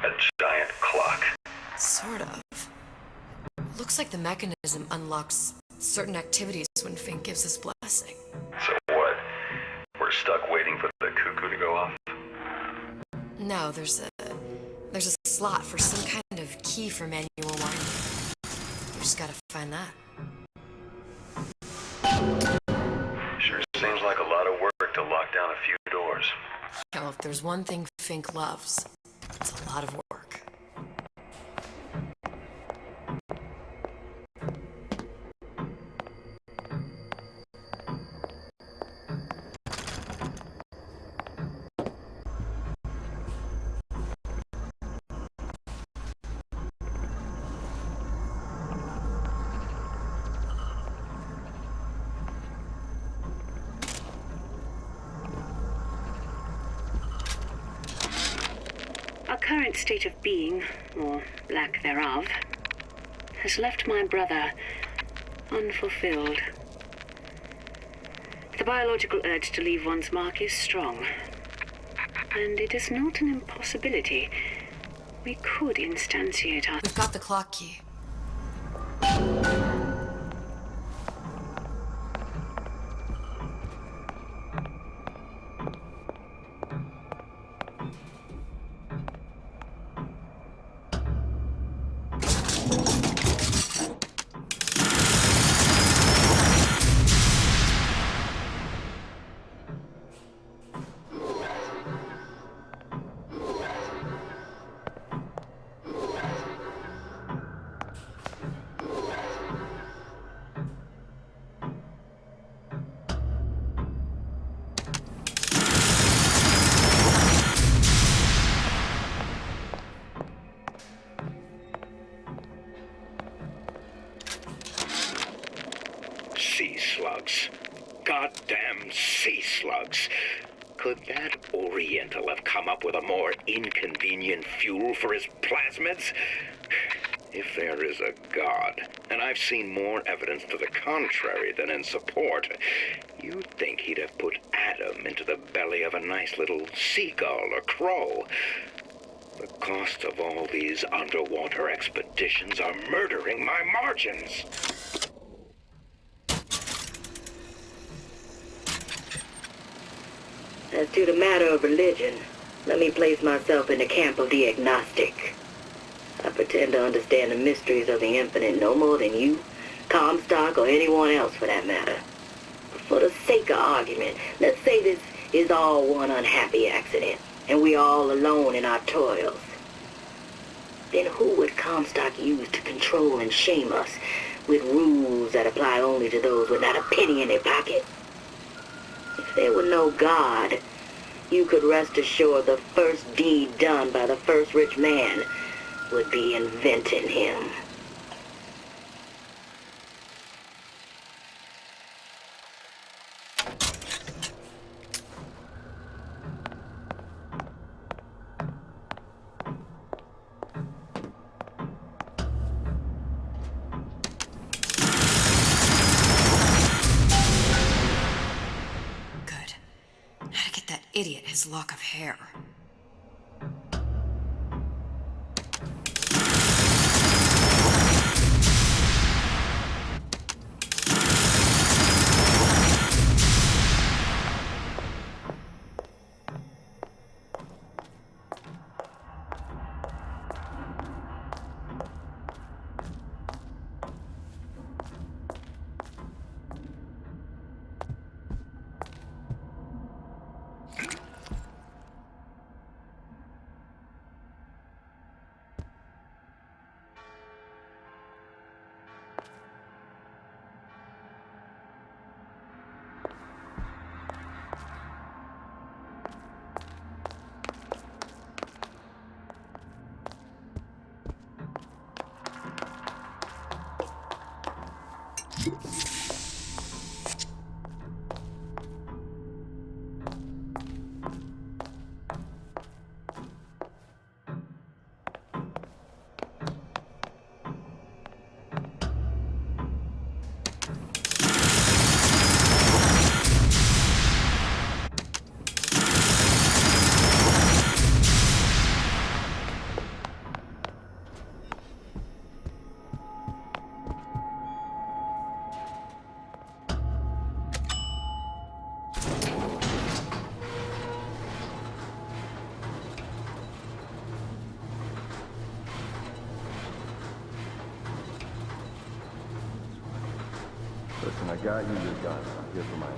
A giant clock. Sort of. Looks like the mechanism unlocks certain activities when Fink gives his blessing. So what? We're stuck waiting for the cuckoo to go off? No, there's a slot for some kind of key for manual winding. We just gotta find that. Sure seems like a lot of work to lock down a few doors. Well, if there's one thing Fink loves, it's a lot of work. Our current state of being, or lack thereof, has left my brother unfulfilled. The biological urge to leave one's mark is strong, and it is not an impossibility. We could instantiate our... We've got the clock key. Sea slugs. Goddamn sea slugs. Could that Oriental have come up with a more inconvenient fuel for his plasmids? If there is a God, and I've seen more evidence to the contrary than in support, you'd think he'd have put Adam into the belly of a nice little seagull or crow. The costs of all these underwater expeditions are murdering my margins. As to the matter of religion, let me place myself in the camp of the agnostic. I pretend to understand the mysteries of the infinite no more than you, Comstock, or anyone else for that matter. But for the sake of argument, let's say this is all one unhappy accident, and we're all alone in our toils. Then who would Comstock use to control and shame us with rules that apply only to those with not a penny in their pocket? If there were no God, you could rest assured the first deed done by the first rich man would be inventing him. Good. How to get that idiot his lock of hair. Listen, I got you your gun. I'm here for my end.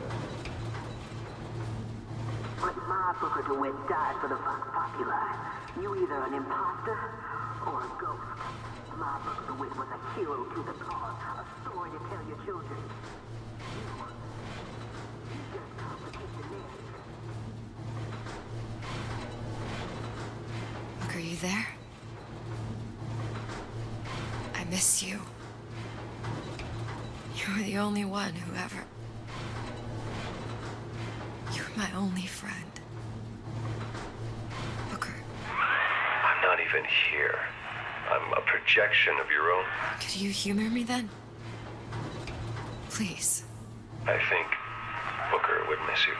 But my Booker DeWitt died for the Vox Populi. You either an imposter or a ghost. My Booker DeWitt was a hero to the cause, a story to tell your children. You just complicate the narrative. Look, are you there? I miss you. You were the only one who ever... You were my only friend. Booker, I'm not even here. I'm a projection of your own. could you humor me then? Please. I think Booker would miss you.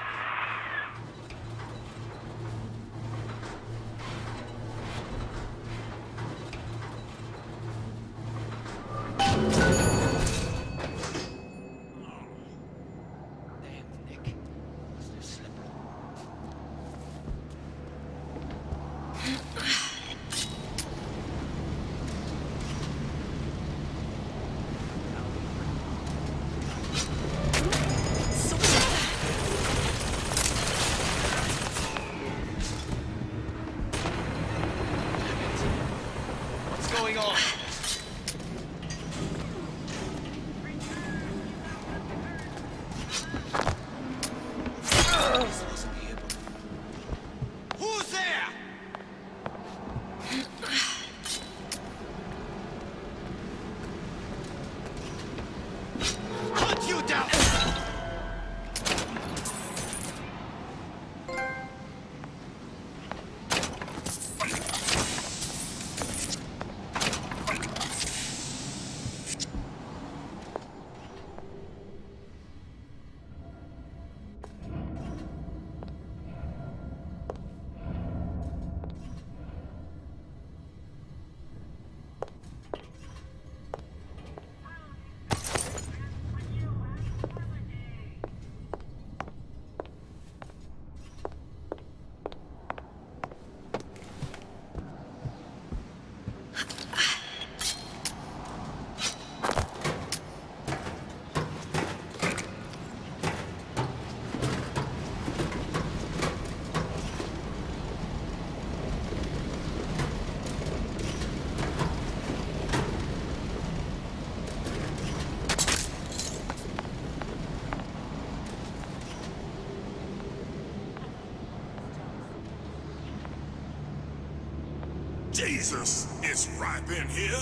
Jesus, it's ripe in here.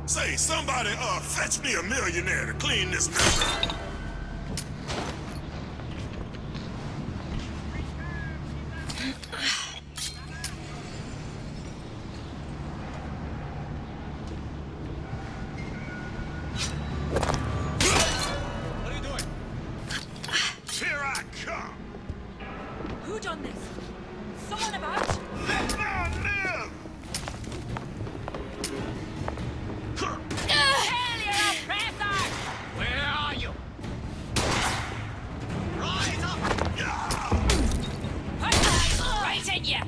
Say, somebody, fetch me a millionaire to clean this mess up. What are you doing? Here I come. Who done this? Someone about? Let man live! Hell, you're oppressor! Where are you? Rise up! Right in you!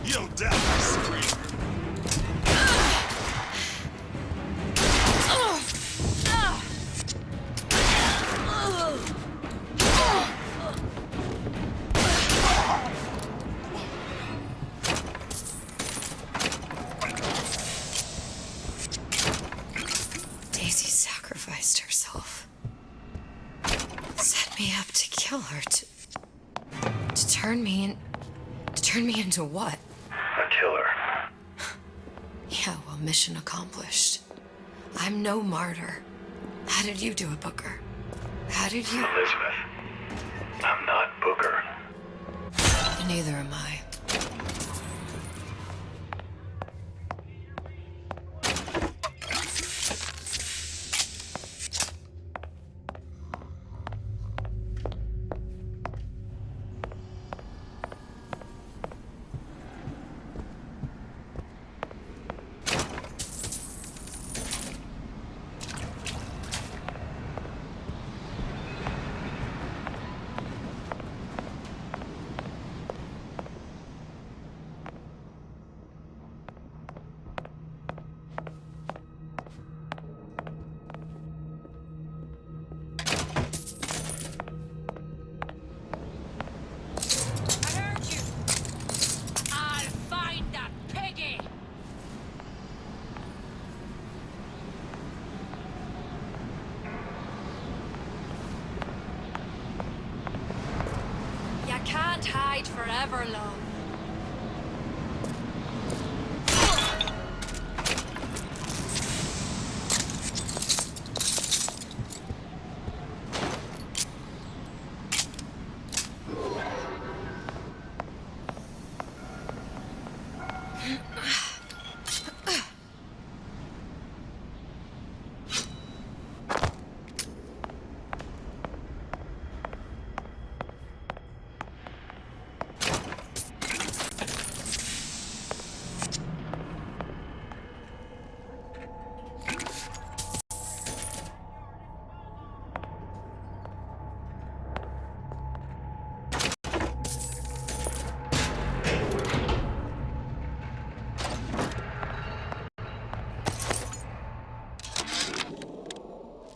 You'll die, screamer. Daisy sacrificed herself. Set me up to kill her, to turn me into what? A killer. Yeah, well, mission accomplished. I'm no martyr. How did you do it, Booker? How did you... Elizabeth, I'm not Booker. Neither am I. forever, love.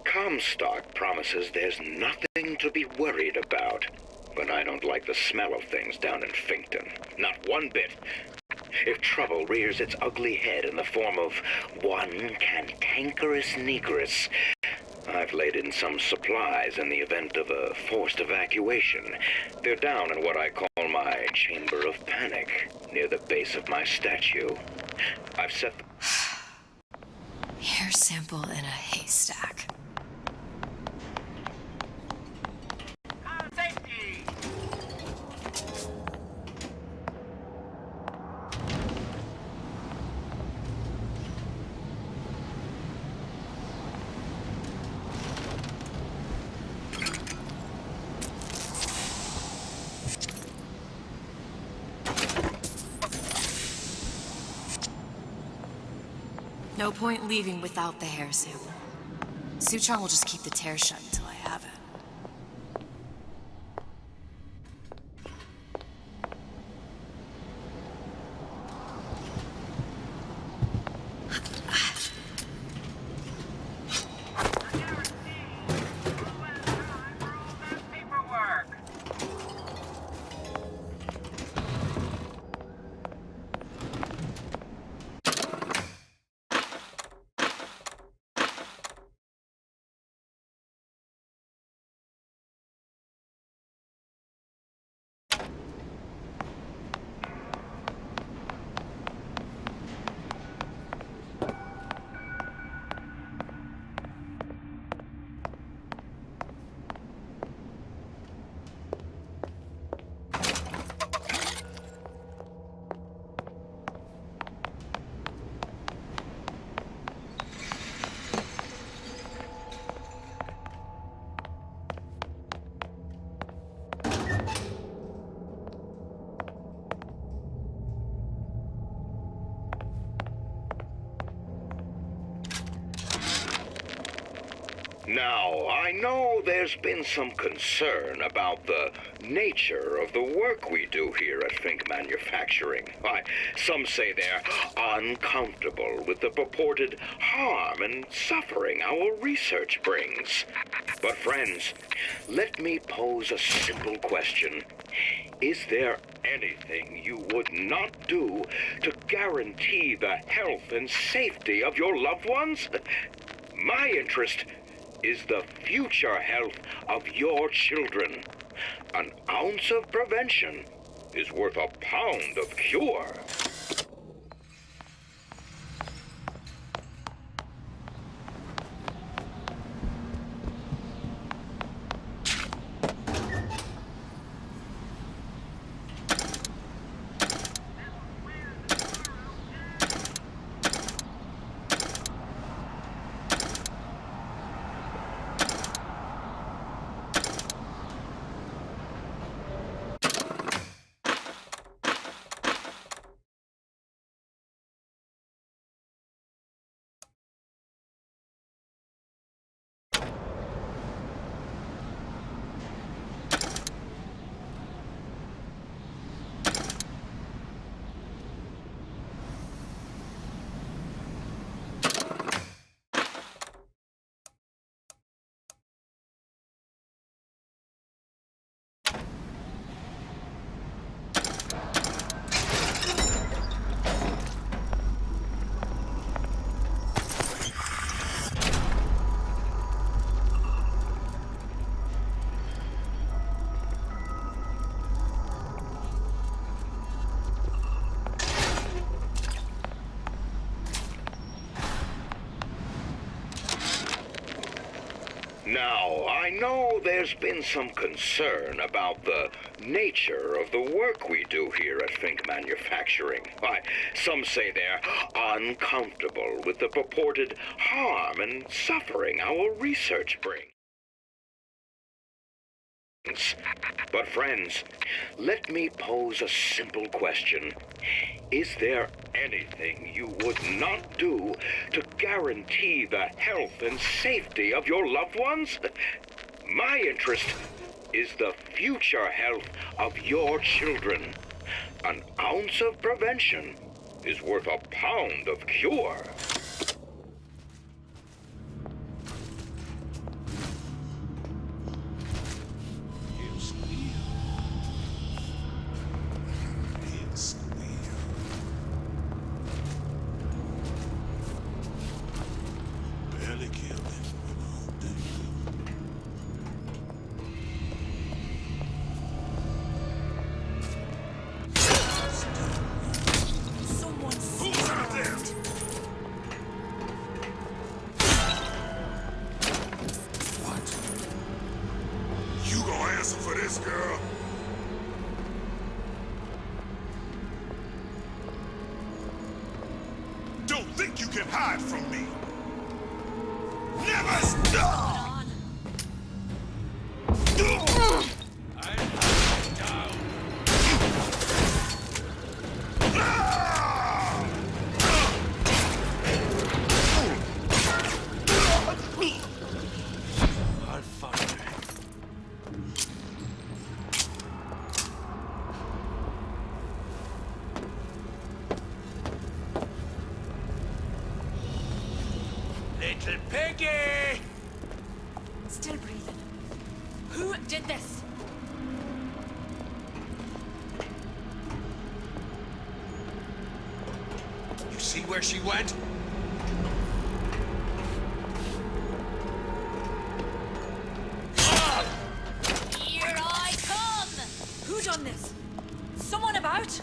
Comstock promises there's nothing to be worried about, but I don't like the smell of things down in Finkton. Not one bit. If trouble rears its ugly head in the form of one cantankerous negress, I've laid in some supplies in the event of a forced evacuation. They're down in what I call my chamber of panic, near the base of my statue. I've set the Hair sample in a haystack. Safety! No point leaving without the hair sample. Suchong will just keep the tear shut until I have it. Now, I know there's been some concern about the nature of the work we do here at Fink Manufacturing. Why, some say they're uncomfortable with the purported harm and suffering our research brings. But friends, let me pose a simple question. Is there anything you would not do to guarantee the health and safety of your loved ones? My interest is the future health of your children. An ounce of prevention is worth a pound of cure. Now, I know there's been some concern about the nature of the work we do here at Think Manufacturing. Why, some say they're uncomfortable with the purported harm and suffering our research brings. But friends, let me pose a simple question. Is there anything you would not do to guarantee the health and safety of your loved ones? My interest is the future health of your children. An ounce of prevention is worth a pound of cure. Hide from me. Never stop. Little piggy! Still breathing. Who did this? You see where she went? Here I come! Who done this? Someone about?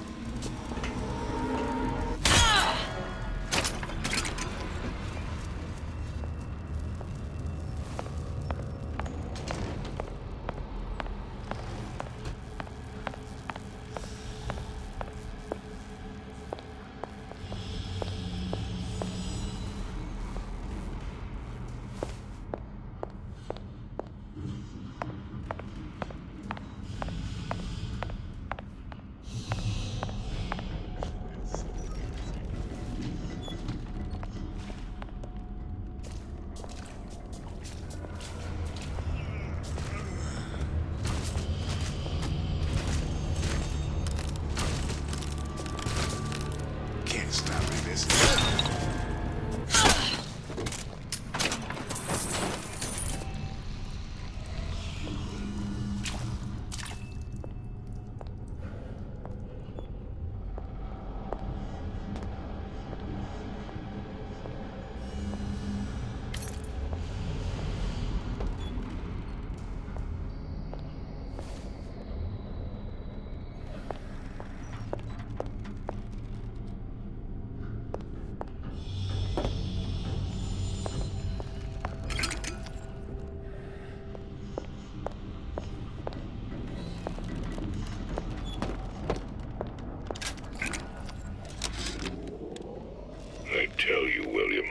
I tell you, William,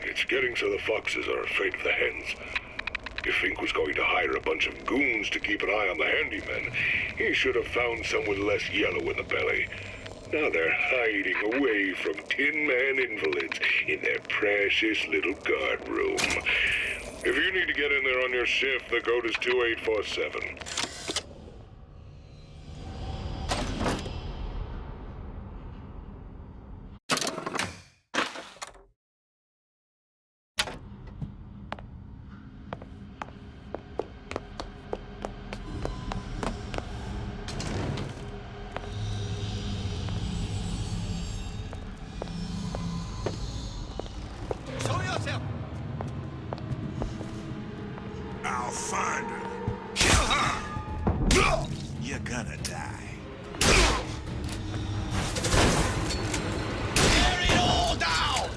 it's getting so the foxes are afraid of the hens. If Fink was going to hire a bunch of goons to keep an eye on the handymen, he should have found some with less yellow in the belly. Now they're hiding away from Tin Man invalids in their precious little guard room. If you need to get in there on your shift, the code is 2847. I'll find her. Kill her! You're gonna die. Tear it all down!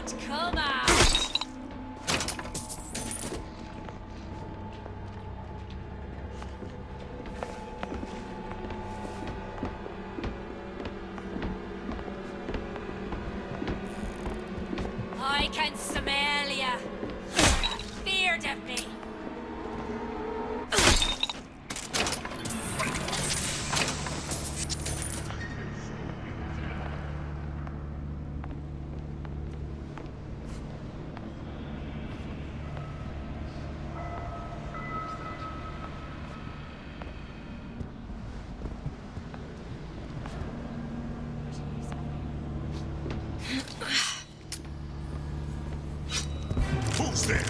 out! Come out! I can smell ya. Feared of me. Who's there?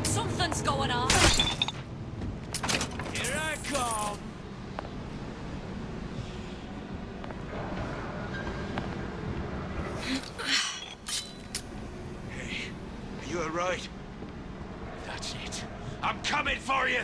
Something's going on. Here I come. Hey, are you alright? That's it. I'm coming for you!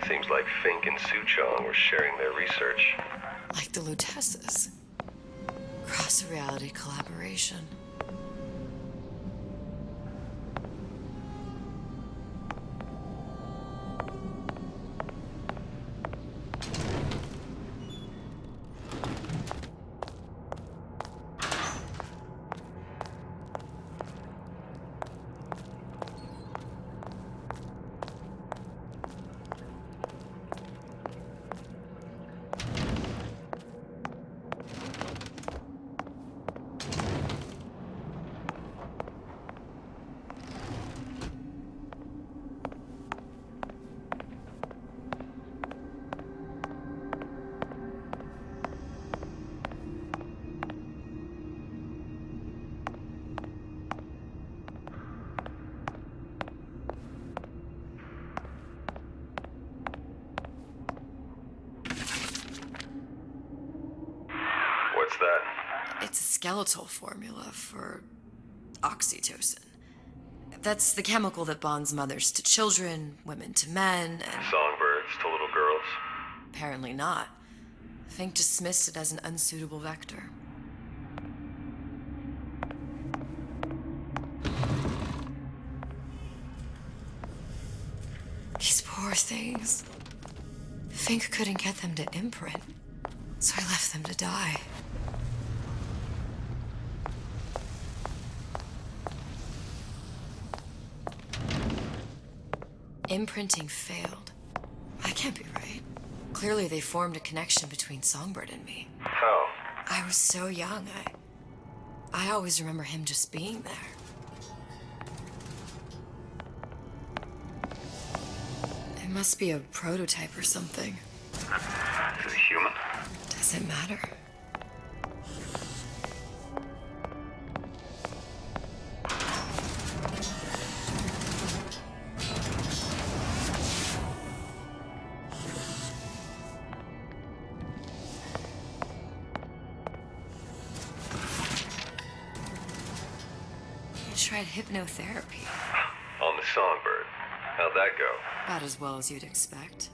Seems like Fink and Suchong were sharing their research. Like the ℓєt'ձ. Cross-reality collaboration. What's that? It's a skeletal formula for oxytocin. That's the chemical that bonds mothers to children, women to men, and... Songbirds to little girls? Apparently not. Fink dismissed it as an unsuitable vector. These poor things. Fink couldn't get them to imprint, so I left them to die. Imprinting failed. That can't be right. Clearly they formed a connection between Songbird and me. How? I was so young, I always remember him just being there. Must be a prototype or something. Is it a human? Does it matter? You tried hypnotherapy. On the Songbird. How'd that go? About as well as you'd expect.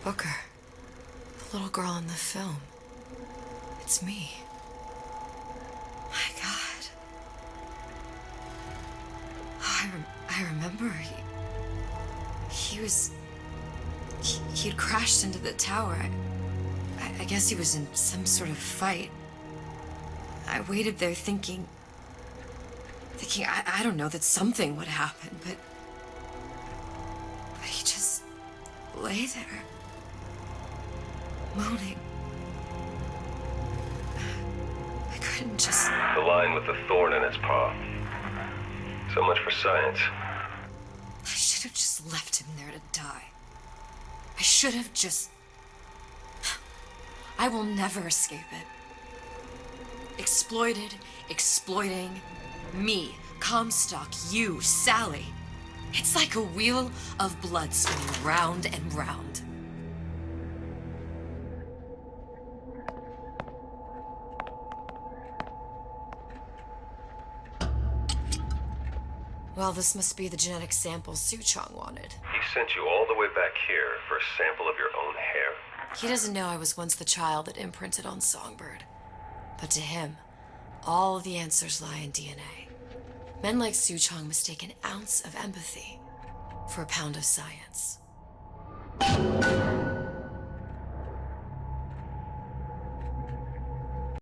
Booker. The little girl in the film. It's me. My God. Oh, I remember. He'd crashed into the tower. I guess he was in some sort of fight. I waited there thinking I don't know, that something would happen, but he just lay there. Moaning. I couldn't just... The lion with the thorn in its paw. So much for science. I should have just left him there to die. I should have just... I will never escape it. Exploited, exploiting, me, Comstock, you, Sally. It's like a wheel of blood spinning round and round. Well, this must be the genetic sample Suchong wanted. He sent you all the way back here for a sample of your own hair? He doesn't know I was once the child that imprinted on Songbird. But to him, all the answers lie in DNA. Men like Suchong mistake an ounce of empathy for a pound of science.